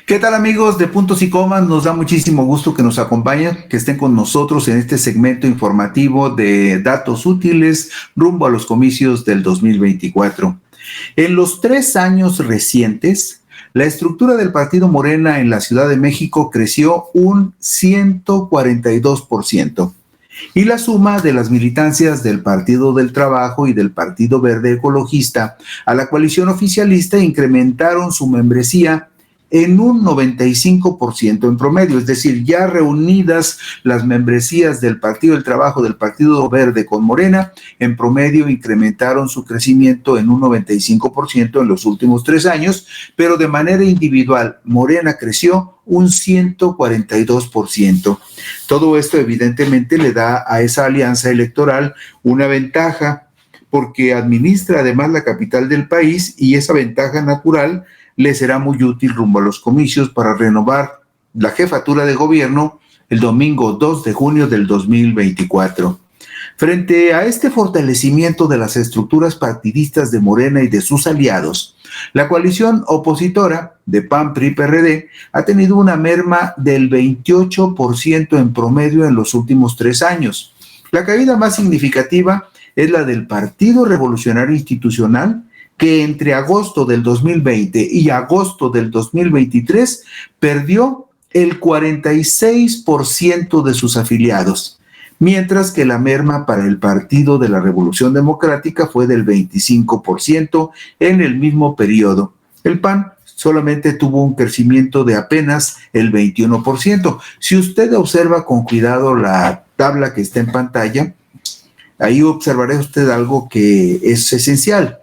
¿Qué tal, amigos de Puntos y Comas? Nos da muchísimo gusto que nos acompañen, que estén con nosotros en este segmento informativo de datos útiles rumbo a los comicios del 2024. En los 3 años recientes, la estructura del partido Morena en la Ciudad de México creció un 142%. Y la suma de las militancias del Partido del Trabajo y del Partido Verde Ecologista a la coalición oficialista incrementaron su membresía en un 95% en promedio, es decir, ya reunidas las membresías del Partido del Trabajo, del Partido Verde con Morena, en promedio incrementaron su crecimiento en un 95% en los últimos 3 años, pero de manera individual, Morena creció un 142%. Todo esto evidentemente le da a esa alianza electoral una ventaja, porque administra además la capital del país y esa ventaja natural le será muy útil rumbo a los comicios para renovar la jefatura de gobierno el domingo 2 de junio del 2024. Frente a este fortalecimiento de las estructuras partidistas de Morena y de sus aliados, la coalición opositora de PAN, PRI, PRD ha tenido una merma del 28% en promedio en los últimos 3 años. La caída más significativa es la del Partido Revolucionario Institucional, que entre agosto del 2020 y agosto del 2023 perdió el 46% de sus afiliados, mientras que la merma para el Partido de la Revolución Democrática fue del 25% en el mismo periodo. El PAN solamente tuvo un crecimiento de apenas el 21%. Si usted observa con cuidado la tabla que está en pantalla, ahí observará usted algo que es esencial.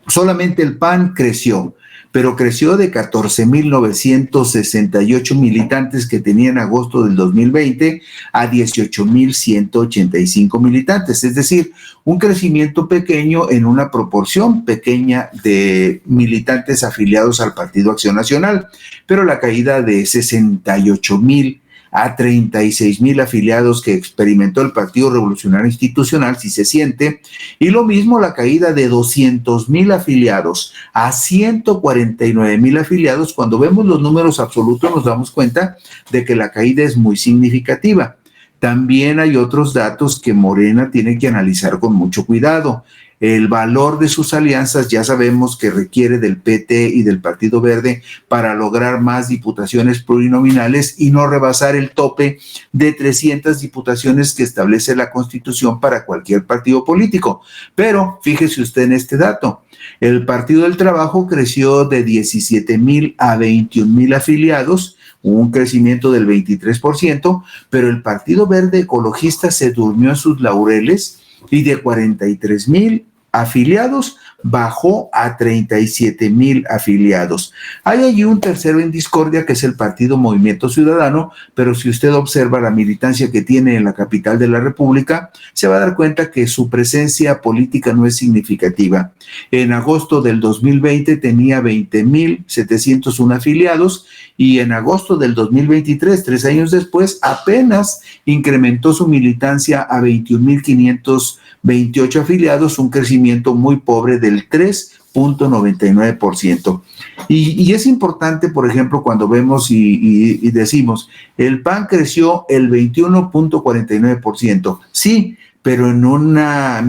Solamente el PAN creció, pero creció de 14,968 militantes que tenía en agosto del 2020 a 18,185 militantes, es decir, un crecimiento pequeño en una proporción pequeña de militantes afiliados al Partido Acción Nacional, pero la caída de 68,000 a 36,000 afiliados que experimentó el Partido Revolucionario Institucional, si se siente, y lo mismo la caída de 200,000 afiliados a 149,000 afiliados. Cuando vemos los números absolutos nos damos cuenta de que la caída es muy significativa. También hay otros datos que Morena tiene que analizar con mucho cuidado. El valor de sus alianzas ya sabemos que requiere del PT y del Partido Verde para lograr más diputaciones plurinominales y no rebasar el tope de 300 diputaciones que establece la Constitución para cualquier partido político. Pero fíjese usted en este dato. El Partido del Trabajo creció de 17,000 a 21,000 afiliados, un crecimiento del 23%, pero el Partido Verde Ecologista se durmió en sus laureles y de 43,000 afiliados bajó a 37,000 afiliados. Hay allí un tercero en discordia que es el Partido Movimiento Ciudadano, pero si usted observa la militancia que tiene en la capital de la República, se va a dar cuenta que su presencia política no es significativa. En agosto del 2020 tenía 20,701 afiliados y en agosto del 2023, 3 años después, apenas incrementó su militancia a 21,528 afiliados, un crecimiento muy pobre del 3,99%. Y es importante, por ejemplo, cuando vemos y decimos, el PAN creció el 21,49%. Sí, pero en una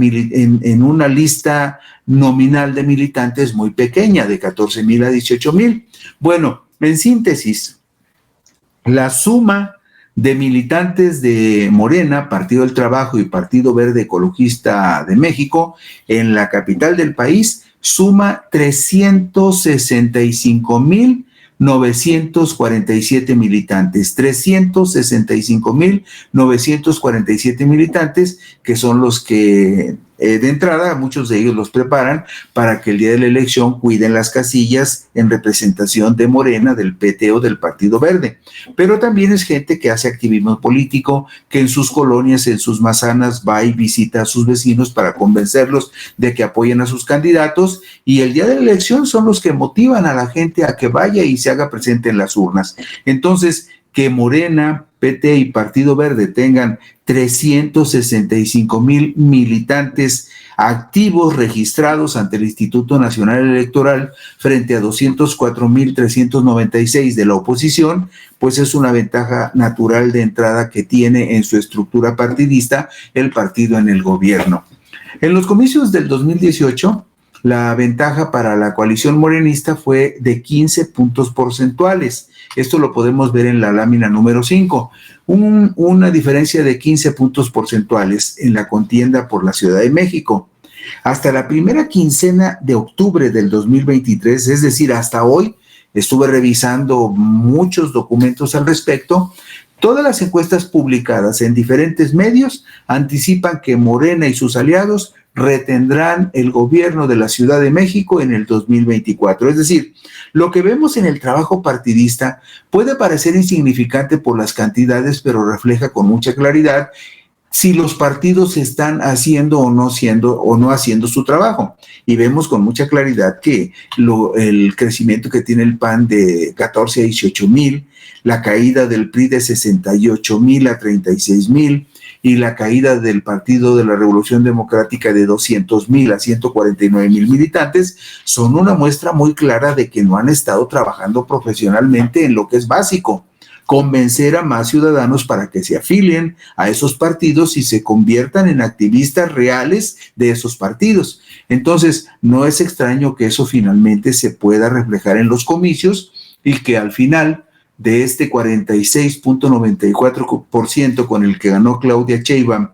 lista nominal de militantes muy pequeña, de 14,000 a 18,000. Bueno, en síntesis, la suma de militantes de Morena, Partido del Trabajo y Partido Verde Ecologista de México en la capital del país suma 365,947 militantes, 365,947 militantes, que son los que de entrada muchos de ellos los preparan para que el día de la elección cuiden las casillas en representación de Morena, del PT o del Partido Verde. Pero también es gente que hace activismo político, que en sus colonias, en sus manzanas va y visita a sus vecinos para convencerlos de que apoyen a sus candidatos, y el día de la elección son los que motivan a la gente a que vaya y se haga presente en las urnas. Entonces, que Morena, PT y Partido Verde tengan 365,000 militantes activos registrados ante el Instituto Nacional Electoral frente a 204,396 de la oposición, pues es una ventaja natural de entrada que tiene en su estructura partidista el partido en el gobierno. En los comicios del 2018, la ventaja para la coalición morenista fue de 15 puntos porcentuales. Esto lo podemos ver en la lámina número 5. Una diferencia de 15 puntos porcentuales en la contienda por la Ciudad de México. Hasta la primera quincena de octubre del 2023, es decir, hasta hoy, estuve revisando muchos documentos al respecto. Todas las encuestas publicadas en diferentes medios anticipan que Morena y sus aliados retendrán el gobierno de la Ciudad de México en el 2024. Es decir, lo que vemos en el trabajo partidista puede parecer insignificante por las cantidades, pero refleja con mucha claridad si los partidos están haciendo o no haciendo su trabajo. Y vemos con mucha claridad que el crecimiento que tiene el PAN de 14 a 18,000, la caída del PRI de 68,000 a 36,000, y la caída del Partido de la Revolución Democrática de 200,000 a 149,000 militantes son una muestra muy clara de que no han estado trabajando profesionalmente en lo que es básico: convencer a más ciudadanos para que se afilien a esos partidos y se conviertan en activistas reales de esos partidos. Entonces, no es extraño que eso finalmente se pueda reflejar en los comicios y que al final de este 46.94% con el que ganó Claudia Sheinbaum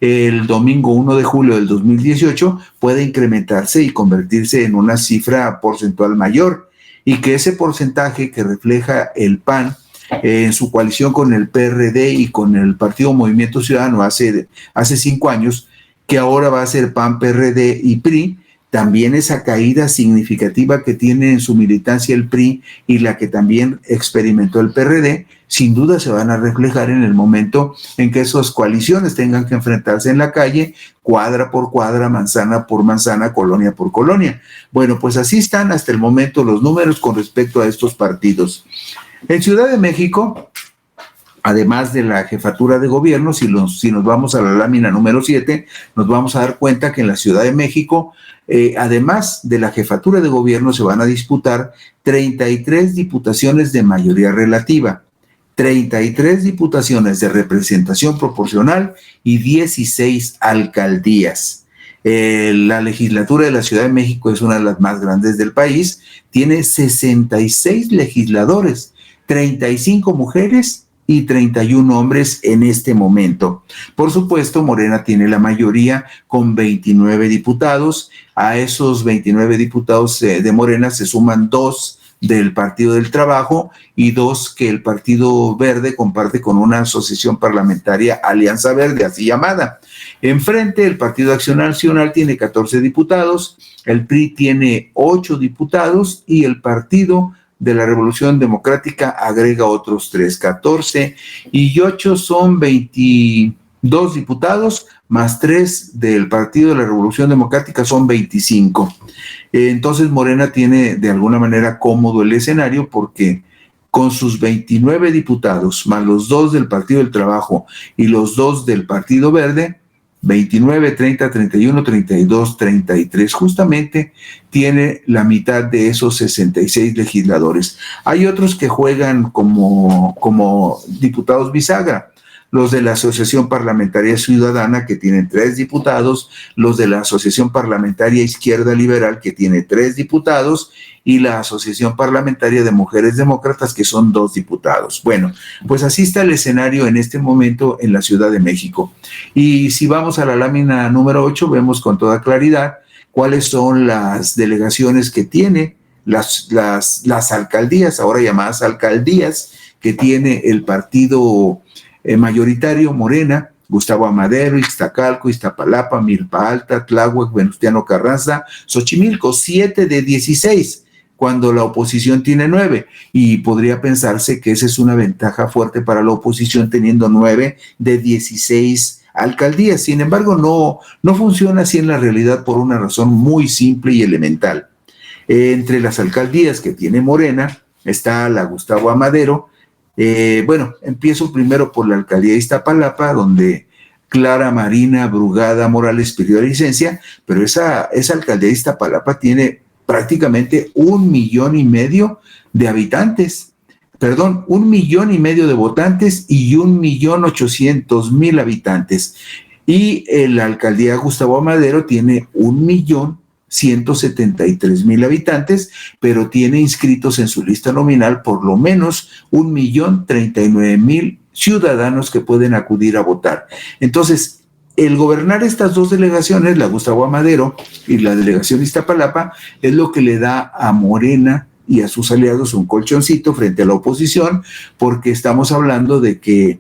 el domingo 1 de julio del 2018 pueda incrementarse y convertirse en una cifra porcentual mayor, y que ese porcentaje que refleja el PAN en su coalición con el PRD y con el Partido Movimiento Ciudadano hace 5 años, que ahora va a ser PAN, PRD y PRI, también esa caída significativa que tiene en su militancia el PRI y la que también experimentó el PRD, sin duda se van a reflejar en el momento en que esas coaliciones tengan que enfrentarse en la calle, cuadra por cuadra, manzana por manzana, colonia por colonia. Bueno, pues así están hasta el momento los números con respecto a estos partidos. En Ciudad de México, además de la jefatura de gobierno, si nos vamos a la lámina número 7, nos vamos a dar cuenta que en la Ciudad de México, además de la jefatura de gobierno, se van a disputar 33 diputaciones de mayoría relativa, 33 diputaciones de representación proporcional y 16 alcaldías. La legislatura de la Ciudad de México es una de las más grandes del país, tiene 66 legisladores, 35 mujeres y 31 hombres en este momento. Por supuesto, Morena tiene la mayoría con 29 diputados. A esos 29 diputados de Morena se suman 2 del Partido del Trabajo y 2 que el Partido Verde comparte con una asociación parlamentaria, Alianza Verde, así llamada. Enfrente, el Partido Acción Nacional tiene 14 diputados, el PRI tiene 8 diputados y el Partido de la Revolución Democrática agrega otros 3, 14 y 8 son 22 diputados, más 3 del Partido de la Revolución Democrática son 25. Entonces Morena tiene de alguna manera cómodo el escenario porque con sus 29 diputados, más los 2 del Partido del Trabajo y los 2 del Partido Verde, 29, 30, 31, 32, 33, justamente tiene la mitad de esos 66 legisladores. Hay otros que juegan como diputados bisagra, los de la Asociación Parlamentaria Ciudadana, que tienen 3 diputados, los de la Asociación Parlamentaria Izquierda Liberal, que tiene 3 diputados, y la Asociación Parlamentaria de Mujeres Demócratas, que son 2 diputados. Bueno, pues así está el escenario en este momento en la Ciudad de México. Y si vamos a la lámina número 8, vemos con toda claridad cuáles son las delegaciones que tiene, las alcaldías, ahora llamadas alcaldías, que tiene el partido mayoritario Morena: Gustavo Amadero, Ixtacalco, Iztapalapa, Milpa Alta, Tláhuac, Venustiano Carranza, Xochimilco, 7 de 16, cuando la oposición tiene 9, y podría pensarse que esa es una ventaja fuerte para la oposición teniendo 9 de 16 alcaldías. Sin embargo, no funciona así en la realidad por una razón muy simple y elemental. Entre las alcaldías que tiene Morena está la Gustavo Amadero, Bueno, empiezo primero por la alcaldía de Iztapalapa, donde Clara Marina Brugada Morales pidió la licencia, pero esa alcaldía de Iztapalapa tiene prácticamente 1,5 millones de habitantes. Perdón, 1,5 millones de votantes y 1,800,000 habitantes. Y la alcaldía Gustavo Amadero tiene 1,173,000 habitantes, pero tiene inscritos en su lista nominal por lo menos 1,039,000 ciudadanos que pueden acudir a votar. Entonces, el gobernar estas dos delegaciones, la Gustavo Amadero y la delegación de Iztapalapa, es lo que le da a Morena y a sus aliados un colchoncito frente a la oposición, porque estamos hablando de que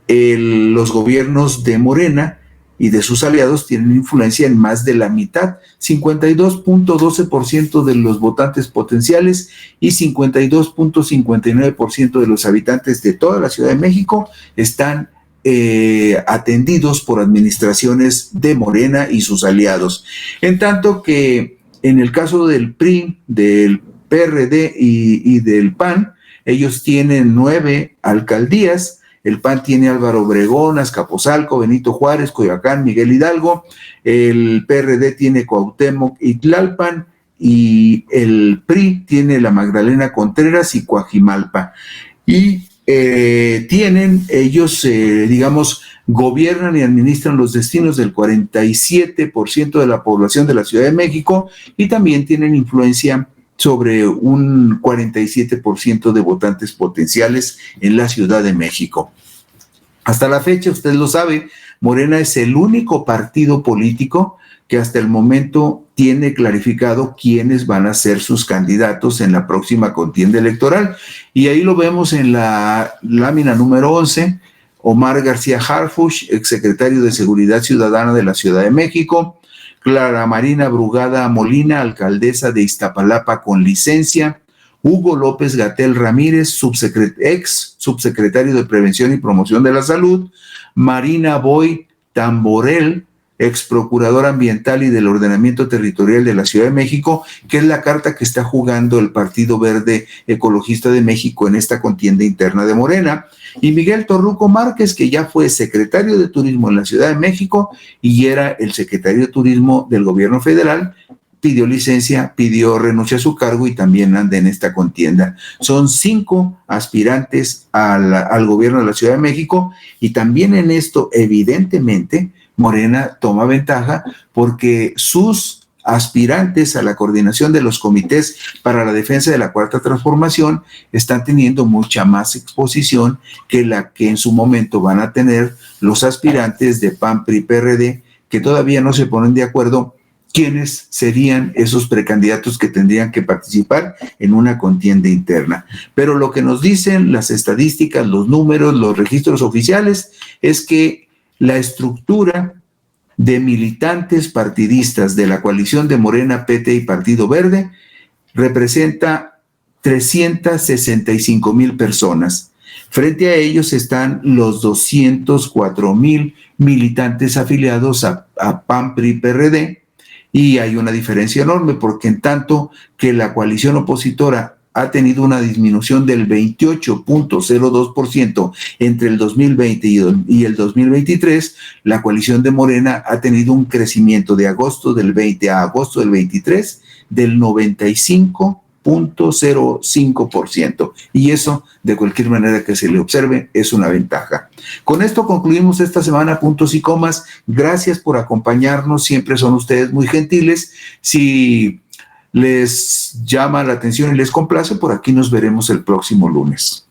los gobiernos de Morena y de sus aliados tienen influencia en más de la mitad, 52.12% de los votantes potenciales y 52.59% de los habitantes de toda la Ciudad de México están atendidos por administraciones de Morena y sus aliados. En tanto que en el caso del PRI, del PRD y del PAN, ellos tienen 9 alcaldías. El PAN tiene Álvaro Obregón, Azcapotzalco, Benito Juárez, Coyoacán, Miguel Hidalgo. El PRD tiene Cuauhtémoc y Tlalpan. Y el PRI tiene la Magdalena Contreras y Coajimalpa. Y tienen ellos, digamos, gobiernan y administran los destinos del 47% de la población de la Ciudad de México y también tienen influencia sobre un 47% de votantes potenciales en la Ciudad de México. Hasta la fecha, usted lo sabe, Morena es el único partido político que hasta el momento tiene clarificado quiénes van a ser sus candidatos en la próxima contienda electoral. Y ahí lo vemos en la lámina número 11, Omar García Harfuch, exsecretario de Seguridad Ciudadana de la Ciudad de México, Clara Marina Brugada Molina, alcaldesa de Iztapalapa con licencia, Hugo López-Gatell Ramírez, ex subsecretario de Prevención y Promoción de la Salud, Marina Boy Tamborel, ex procurador ambiental y del ordenamiento territorial de la Ciudad de México, que es la carta que está jugando el Partido Verde Ecologista de México en esta contienda interna de Morena, y Miguel Torruco Márquez, que ya fue secretario de Turismo en la Ciudad de México y era el secretario de Turismo del gobierno federal, pidió licencia, pidió renuncia a su cargo y también anda en esta contienda. Son 5 aspirantes al gobierno de la Ciudad de México y también en esto, evidentemente, Morena toma ventaja porque sus aspirantes a la coordinación de los comités para la defensa de la Cuarta Transformación están teniendo mucha más exposición que la que en su momento van a tener los aspirantes de PAN, PRI, PRD, que todavía no se ponen de acuerdo quiénes serían esos precandidatos que tendrían que participar en una contienda interna. Pero lo que nos dicen las estadísticas, los números, los registros oficiales, es que la estructura de militantes partidistas de la coalición de Morena, PT y Partido Verde representa 365,000 personas. Frente a ellos están los 204,000 militantes afiliados a PAN, PRI, PRD, y hay una diferencia enorme porque en tanto que la coalición opositora ha tenido una disminución del 28.02% entre el 2020 y el 2023, la coalición de Morena ha tenido un crecimiento de agosto del 20 a agosto del 23 del 95.05%. Y eso, de cualquier manera que se le observe, es una ventaja. Con esto concluimos esta semana Puntos y Comas. Gracias por acompañarnos. Siempre son ustedes muy gentiles. Si les llama la atención y les complace, por aquí nos veremos el próximo lunes.